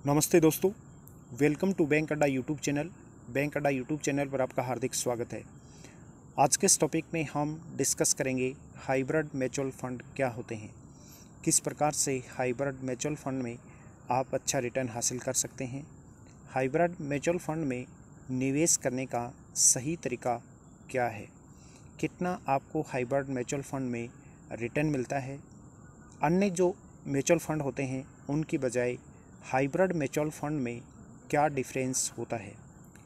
नमस्ते दोस्तों, welcome to bank अड्डा यूट्यूब चैनल। बैंक अड्डा यूट्यूब चैनल पर आपका हार्दिक स्वागत है। आज के इस टॉपिक में हम डिस्कस करेंगे हाइब्रिड म्यूचुअल फंड क्या होते हैं, किस प्रकार से हाइब्रिड म्यूचुअल फंड में आप अच्छा रिटर्न हासिल कर सकते हैं, हाइब्रिड म्यूचुअल फंड में निवेश करने का सही तरीका क्या है, कितना आपको हाइब्रिड म्यूचुअल फंड में रिटर्न मिलता है, अन्य जो म्यूचुअल फंड होते हैं उनकी बजाय हाइब्रिड म्यूचुअल फंड में क्या डिफरेंस होता है।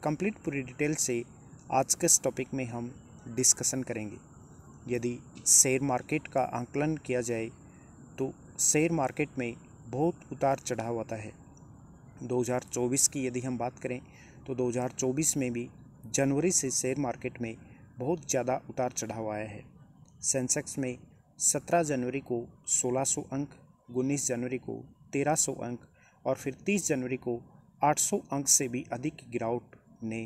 कंप्लीट पूरी डिटेल से आज के इस टॉपिक में हम डिस्कशन करेंगे। यदि शेयर मार्केट का आंकलन किया जाए तो शेयर मार्केट में बहुत उतार चढ़ाव आता है। 2024 की यदि हम बात करें तो 2024 में भी जनवरी से शेयर मार्केट में बहुत ज़्यादा उतार चढ़ाव आया है। सेंसेक्स में 17 जनवरी को 1600 अंक, 19 जनवरी को 1300 अंक और फिर 30 जनवरी को 800 अंक से भी अधिक की गिरावट ने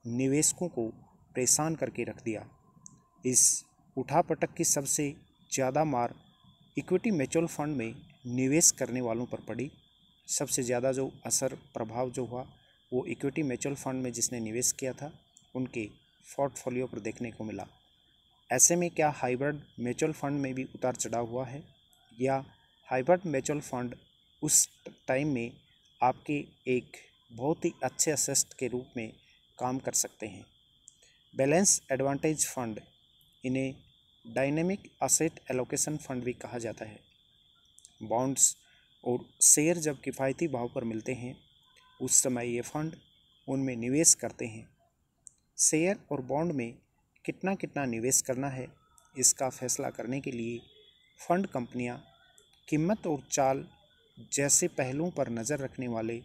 निवेशकों को परेशान करके रख दिया। इस उठापटक की सबसे ज़्यादा मार इक्विटी म्यूचुअल फंड में निवेश करने वालों पर पड़ी। सबसे ज़्यादा जो असर प्रभाव जो हुआ वो इक्विटी म्यूचुअल फंड में जिसने निवेश किया था उनके पोर्टफोलियो पर देखने को मिला। ऐसे में क्या हाइब्रिड म्यूचुअल फंड में भी उतार चढ़ाव हुआ है, या हाइब्रिड म्यूचुअल फंड उस टाइम में आपके एक बहुत ही अच्छे असेस्ट के रूप में काम कर सकते हैं। बैलेंस एडवांटेज फंड, इन्हें डायनेमिक असेट एलोकेशन फंड भी कहा जाता है। बॉन्ड्स और शेयर जब किफ़ायती भाव पर मिलते हैं उस समय ये फंड उनमें निवेश करते हैं। शेयर और बॉन्ड में कितना कितना निवेश करना है इसका फैसला करने के लिए फंड कंपनियां कीमत और चाल जैसे पहलुओं पर नज़र रखने वाले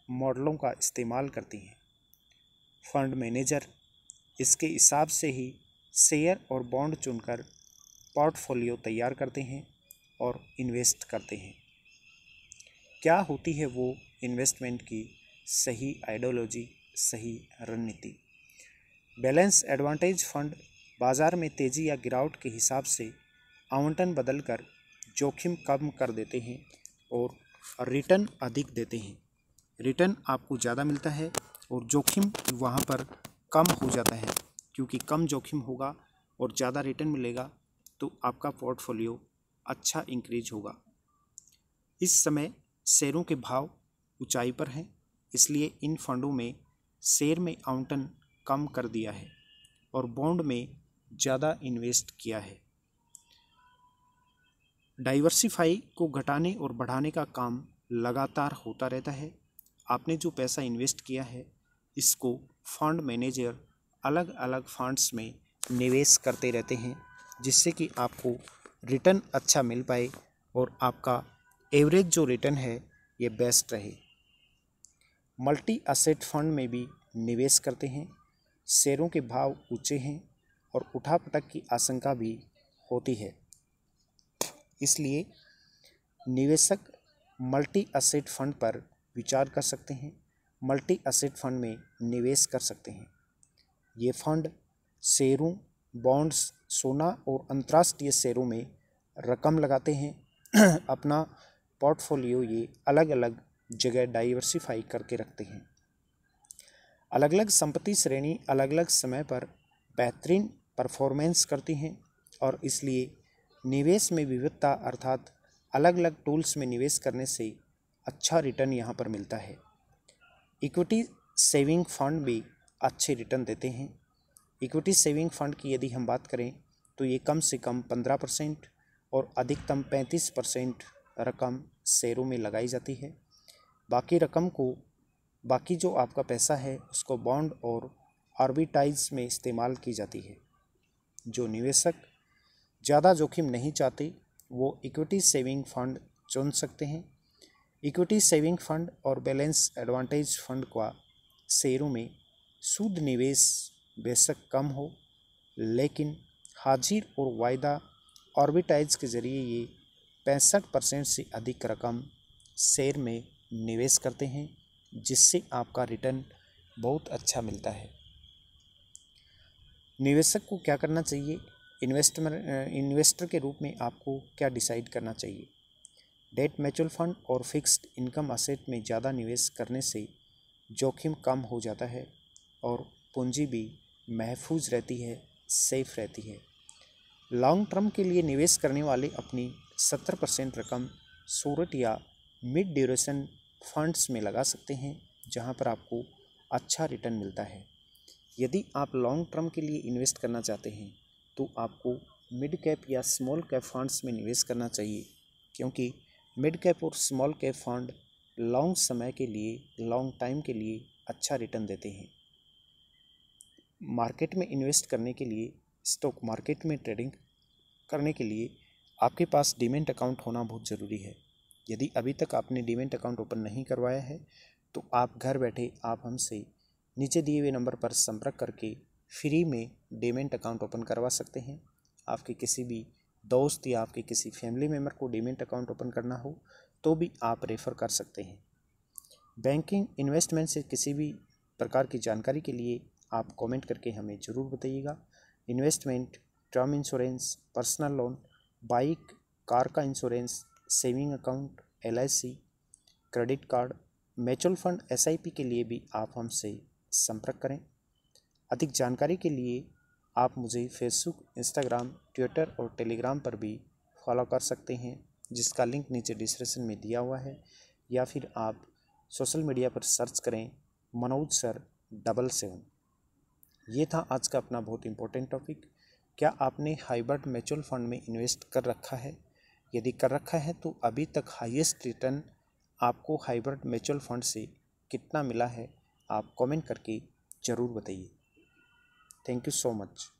मॉडलों का इस्तेमाल करती हैं। फंड मैनेजर इसके हिसाब से ही शेयर और बॉन्ड चुनकर पोर्टफोलियो तैयार करते हैं और इन्वेस्ट करते हैं। क्या होती है वो इन्वेस्टमेंट की सही आइडियोलॉजी, सही रणनीति। बैलेंस एडवांटेज फंड बाज़ार में तेज़ी या गिरावट के हिसाब से आवंटन बदलकर जोखिम कम कर देते हैं और रिटर्न अधिक देते हैं। रिटर्न आपको ज़्यादा मिलता है और जोखिम वहाँ पर कम हो जाता है, क्योंकि कम जोखिम होगा और ज़्यादा रिटर्न मिलेगा तो आपका पोर्टफोलियो अच्छा इंक्रीज होगा। इस समय शेयरों के भाव ऊंचाई पर हैं, इसलिए इन फंडों में शेयर में आवंटन कम कर दिया है और बॉन्ड में ज़्यादा इन्वेस्ट किया है। डाइवर्सिफाई को घटाने और बढ़ाने का काम लगातार होता रहता है। आपने जो पैसा इन्वेस्ट किया है इसको फंड मैनेजर अलग अलग फंड्स में निवेश करते रहते हैं, जिससे कि आपको रिटर्न अच्छा मिल पाए और आपका एवरेज जो रिटर्न है ये बेस्ट रहे। मल्टी एसेट फंड में भी निवेश करते हैं। शेयरों के भाव ऊंचे हैं और उठापटक की आशंका भी होती है, इसलिए निवेशक मल्टी एसेट फंड पर विचार कर सकते हैं, मल्टी एसेट फंड में निवेश कर सकते हैं। ये फंड शेयरों, बॉन्ड्स, सोना और अंतर्राष्ट्रीय शेयरों में रकम लगाते हैं। अपना पोर्टफोलियो ये अलग अलग जगह डाइवर्सिफाई करके रखते हैं। अलग अलग संपत्ति श्रेणी अलग अलग समय पर बेहतरीन परफॉर्मेंस करती हैं और इसलिए निवेश में विविधता अर्थात अलग अलग टूल्स में निवेश करने से अच्छा रिटर्न यहाँ पर मिलता है। इक्विटी सेविंग फंड भी अच्छे रिटर्न देते हैं। इक्विटी सेविंग फंड की यदि हम बात करें तो ये कम से कम 15% और अधिकतम 35% रकम शेयरों में लगाई जाती है। बाकी जो आपका पैसा है उसको बॉन्ड और आर्बिट्राज में इस्तेमाल की जाती है। जो निवेशक ज़्यादा जोखिम नहीं चाहते वो इक्विटी सेविंग फंड चुन सकते हैं। इक्विटी सेविंग फंड और बैलेंस एडवांटेज फंड का शेयरों में शुद्ध निवेश बेशक कम हो, लेकिन हाजिर और वायदा आर्बिट्राज के जरिए ये 65% से अधिक रकम शेयर में निवेश करते हैं, जिससे आपका रिटर्न बहुत अच्छा मिलता है। निवेशक को क्या करना चाहिए, इन्वेस्टर के रूप में आपको क्या डिसाइड करना चाहिए। डेट म्यूचुअल फंड और फिक्स्ड इनकम असेट में ज़्यादा निवेश करने से जोखिम कम हो जाता है और पूंजी भी महफूज रहती है, सेफ रहती है। लॉन्ग टर्म के लिए निवेश करने वाले अपनी 70% रकम शॉर्ट या मिड ड्यूरेशन फंड्स में लगा सकते हैं, जहां पर आपको अच्छा रिटर्न मिलता है। यदि आप लॉन्ग टर्म के लिए इन्वेस्ट करना चाहते हैं तो आपको मिड कैप या स्मॉल कैप फंड्स में निवेश करना चाहिए, क्योंकि मिड कैप और स्मॉल कैप फंड लॉन्ग समय के लिए, लॉन्ग टाइम के लिए अच्छा रिटर्न देते हैं। मार्केट में इन्वेस्ट करने के लिए, स्टॉक मार्केट में ट्रेडिंग करने के लिए आपके पास डीमैट अकाउंट होना बहुत ज़रूरी है। यदि अभी तक आपने डीमैट अकाउंट ओपन नहीं करवाया है तो आप घर बैठे आप हमसे नीचे दिए हुए नंबर पर संपर्क करके फ्री में डीमैट अकाउंट ओपन करवा सकते हैं। आपके किसी भी दोस्त या आपके किसी फैमिली मेम्बर को डीमैट अकाउंट ओपन करना हो तो भी आप रेफ़र कर सकते हैं। बैंकिंग इन्वेस्टमेंट से किसी भी प्रकार की जानकारी के लिए आप कमेंट करके हमें ज़रूर बताइएगा। Investment, term insurance, personal loan, bike car का insurance, saving account, LIC, credit card, mutual fund, SIP के लिए भी आप हमसे संपर्क करें। अधिक जानकारी के लिए आप मुझे फेसबुक, इंस्टाग्राम, ट्विटर और टेलीग्राम पर भी फॉलो कर सकते हैं, जिसका लिंक नीचे डिस्क्रिप्शन में दिया हुआ है, या फिर आप सोशल मीडिया पर सर्च करें मनोज सर 77। ये था आज का अपना बहुत इम्पोर्टेंट टॉपिक। क्या आपने हाइब्रिड म्यूचुअल फंड में इन्वेस्ट कर रखा है? यदि कर रखा है तो अभी तक हाईएस्ट रिटर्न आपको हाइब्रिड म्यूचुअल फंड से कितना मिला है, आप कमेंट करके ज़रूर बताइए। Thank you so much.